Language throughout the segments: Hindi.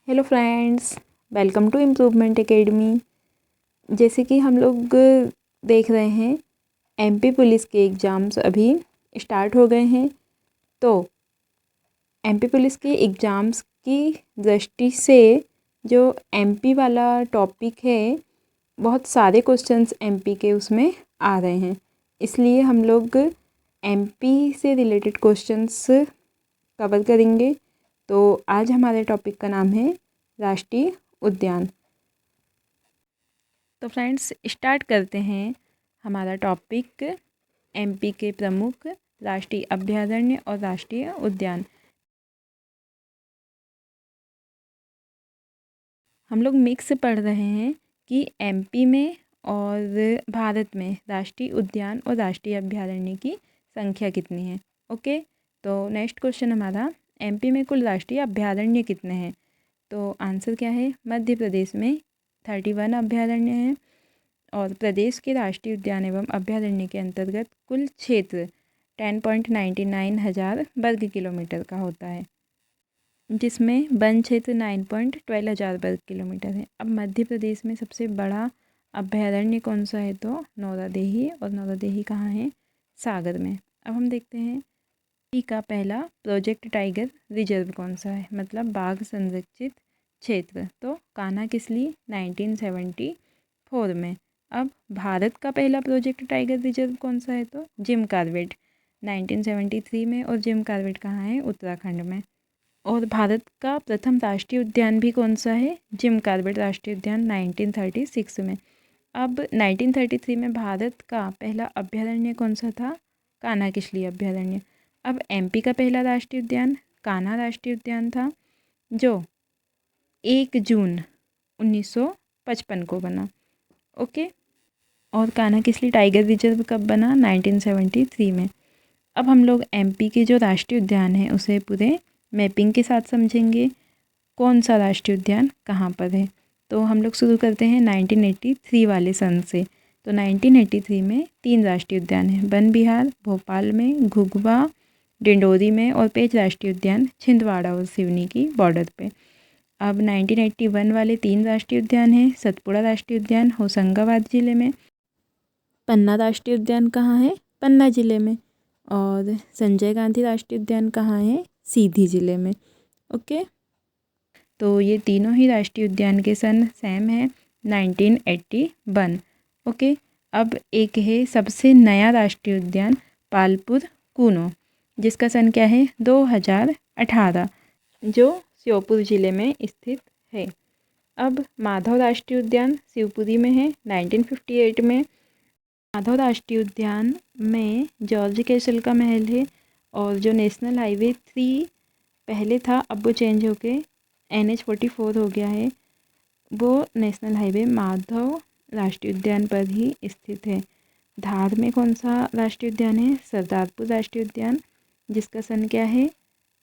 Hello friends, welcome to improvement academy. जैसे कि हम लोग देख रहे हैं, एमपी पुलिस के एग्ज़ाम्स अभी स्टार्ट हो गए हैं। तो एमपी पुलिस के एग्ज़ाम्स की दृष्टि से जो एमपी वाला टॉपिक है, बहुत सारे क्वेश्चंस एमपी के उसमें आ रहे हैं। इसलिए हम लोग एमपी से रिलेटेड क्वेश्चंस कवर करेंगे। तो आज हमारे टॉपिक का नाम है राष्ट्रीय उद्यान। तो फ्रेंड्स, स्टार्ट करते हैं हमारा टॉपिक एमपी के प्रमुख राष्ट्रीय अभयारण्य और राष्ट्रीय उद्यान। हम लोग मिक्स पढ़ रहे हैं कि एमपी में और भारत में राष्ट्रीय उद्यान और राष्ट्रीय अभयारण्य की संख्या कितनी है। ओके, तो नेक्स्ट क्वेश्चन हमारा, एमपी में कुल राष्ट्रीय अभयारण्य कितने हैं। तो आंसर क्या है, मध्य प्रदेश में 31 अभयारण्य हैं और प्रदेश के राष्ट्रीय उद्यान एवं अभयारण्य के अंतर्गत कुल क्षेत्र 10.99 हज़ार वर्ग किलोमीटर का होता है, जिसमें वन क्षेत्र 9.12 हज़ार वर्ग किलोमीटर है। अब मध्य प्रदेश में सबसे बड़ा अभयारण्य कौन सा है, तो नौरादेही। और नौरादेही कहाँ है, सागर में। अब हम देखते हैं एमपी का पहला प्रोजेक्ट टाइगर रिजर्व कौन सा है, मतलब बाघ संरक्षित क्षेत्र। तो कान्हा किसली 1974 में। अब भारत का पहला प्रोजेक्ट टाइगर रिजर्व कौन सा है, तो जिम कॉर्बेट 1973 में। और जिम कॉर्बेट कहाँ है, उत्तराखंड में। और भारत का प्रथम राष्ट्रीय उद्यान भी कौन सा है, जिम कॉर्बेट राष्ट्रीय उद्यान 1936 में। अब 1933 में भारत का पहला अभयारण्य कौन सा था, कान्हा किसली अभयारण्य। अब एमपी का पहला राष्ट्रीय उद्यान कान्हा राष्ट्रीय उद्यान था, जो 1 जून 1955 को बना। ओके, और कान्हा किसली टाइगर रिजर्व कब बना, 1973 में। अब हम लोग एमपी के जो राष्ट्रीय उद्यान है उसे पूरे मैपिंग के साथ समझेंगे, कौन सा राष्ट्रीय उद्यान कहाँ पर है। तो हम लोग शुरू करते हैं 1983 वाले सन से। तो 1983 में 3 राष्ट्रीय उद्यान हैं, वन विहार भोपाल में, घुघुआ डिंडोरी में और पेंच राष्ट्रीय उद्यान छिंदवाड़ा और सिवनी की बॉर्डर पे। अब 1981 वाले 3 राष्ट्रीय उद्यान हैं, सतपुड़ा राष्ट्रीय उद्यान होशंगाबाद ज़िले में, पन्ना राष्ट्रीय उद्यान कहाँ है, पन्ना ज़िले में, और संजय गांधी राष्ट्रीय उद्यान कहाँ है, सीधी ज़िले में। ओके, तो ये तीनों ही राष्ट्रीय उद्यान के सन सेम है, 1981। ओके, अब एक है सबसे नया राष्ट्रीय उद्यान पालपुर कूनो, जिसका सन क्या है, 2018, जो श्योपुर ज़िले में स्थित है। अब माधव राष्ट्रीय उद्यान शिवपुरी में है, 1958 में। माधव राष्ट्रीय उद्यान में जॉर्ज कैसल का महल है, और जो नेशनल हाईवे 3 पहले था, अब वो चेंज होके NH44 हो गया है, वो नेशनल हाईवे माधव राष्ट्रीय उद्यान पर ही स्थित है। धार में कौन सा राष्ट्रीय उद्यान है, सरदारपुर राष्ट्रीय उद्यान, जिसका सन क्या है,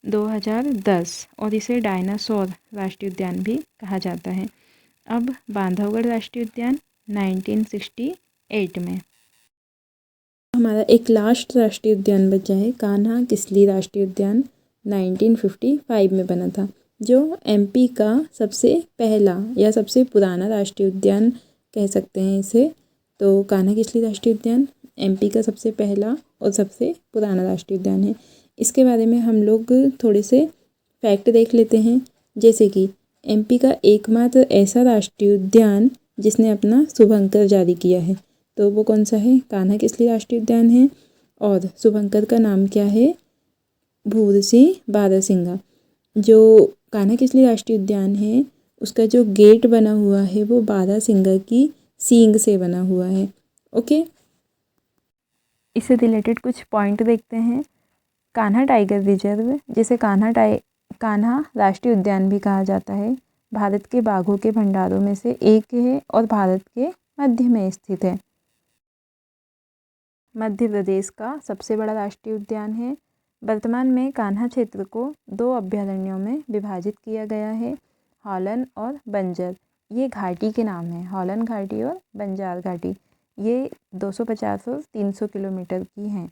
2010, और इसे डायनासोर राष्ट्रीय उद्यान भी कहा जाता है। अब बांधवगढ़ राष्ट्रीय उद्यान 1968 में। हमारा एक लास्ट राष्ट्रीय उद्यान बचा है, कान्हा किसली राष्ट्रीय उद्यान 1955 में बना था, जो एमपी का सबसे पहला या सबसे पुराना राष्ट्रीय उद्यान कह सकते हैं इसे। तो कान्हा किसली राष्ट्रीय उद्यान एमपी का सबसे पहला और सबसे पुराना राष्ट्रीय उद्यान है। इसके बारे में हम लोग थोड़े से फैक्ट देख लेते हैं, जैसे कि एमपी का एकमात्र ऐसा राष्ट्रीय उद्यान जिसने अपना शुभंकर जारी किया है, तो वो कौन सा है, कान्हा किसली राष्ट्रीय उद्यान है। और शुभंकर का नाम क्या है, भूर सिंह बारहसिंगा। जो कान्हा किसली राष्ट्रीय उद्यान है, उसका जो गेट बना हुआ है वो बारहसिंगा की सींग से बना हुआ है। ओके, इससे रिलेटेड कुछ पॉइंट देखते हैं। कान्हा टाइगर रिजर्व, जिसे कान्हा राष्ट्रीय उद्यान भी कहा जाता है, भारत के बाघों के भंडारों में से एक है और भारत के मध्य में स्थित है। मध्य प्रदेश का सबसे बड़ा राष्ट्रीय उद्यान है। वर्तमान में कान्हा क्षेत्र को 2 अभयारण्यों में विभाजित किया गया है, हॉलन और बंजर। ये घाटी के नाम हैं, हॉलन घाटी और बंजार घाटी। ये 250 और 300 किलोमीटर की हैं।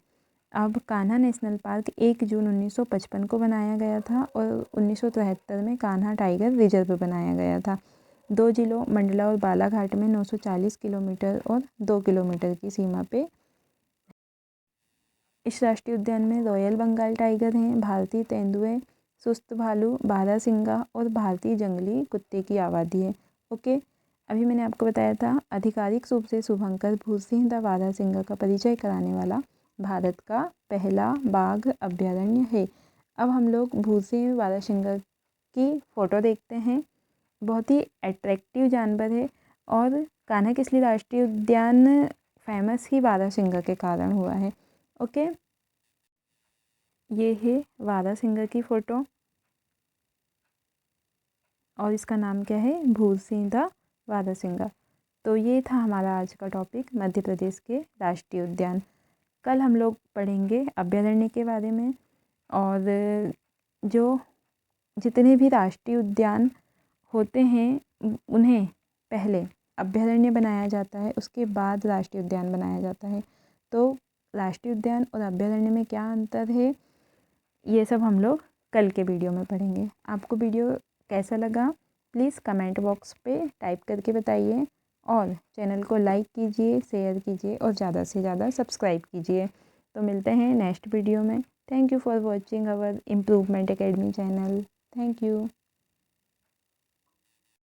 अब कान्हा नेशनल पार्क 1 जून 1955 को बनाया गया था और 1973 में कान्हा टाइगर रिजर्व बनाया गया था। 2 जिलों मंडला और बालाघाट में 940 किलोमीटर और 2 किलोमीटर की सीमा पे। इस राष्ट्रीय उद्यान में रॉयल बंगाल टाइगर हैं, भारतीय तेंदुए, सुस्त भालू, बारहसिंगा और भारतीय जंगली कुत्ते की आबादी है। ओके, अभी मैंने आपको बताया था आधिकारिक रूप से शुभंकर भूसिंह द बारहसिंगा का परिचय कराने वाला भारत का पहला बाघ अभ्यारण्य है। अब हम लोग भूसिंह बारहसिंगा की फ़ोटो देखते हैं। बहुत ही अट्रैक्टिव जानवर है और कान्हा किसली राष्ट्रीय उद्यान फेमस ही बारहसिंगा के कारण हुआ है। ओके, ये है बारहसिंगा की फ़ोटो और इसका नाम क्या है, भूसिंह द बारहसिंगा। तो ये था हमारा आज का टॉपिक, मध्य प्रदेश के राष्ट्रीय उद्यान। कल हम लोग पढ़ेंगे अभ्यारण्य के बारे में और जो जितने भी राष्ट्रीय उद्यान होते हैं उन्हें पहले अभ्यारण्य बनाया जाता है, उसके बाद राष्ट्रीय उद्यान बनाया जाता है। तो राष्ट्रीय उद्यान और अभ्यारण्य में क्या अंतर है, ये सब हम लोग कल के वीडियो में पढ़ेंगे। आपको वीडियो कैसा लगा प्लीज़ कमेंट बॉक्स पे टाइप करके बताइए और चैनल को लाइक कीजिए, शेयर कीजिए और ज़्यादा से ज़्यादा सब्सक्राइब कीजिए। तो मिलते हैं नेक्स्ट वीडियो में। Thank you for watching our improvement academy channel. Thank you.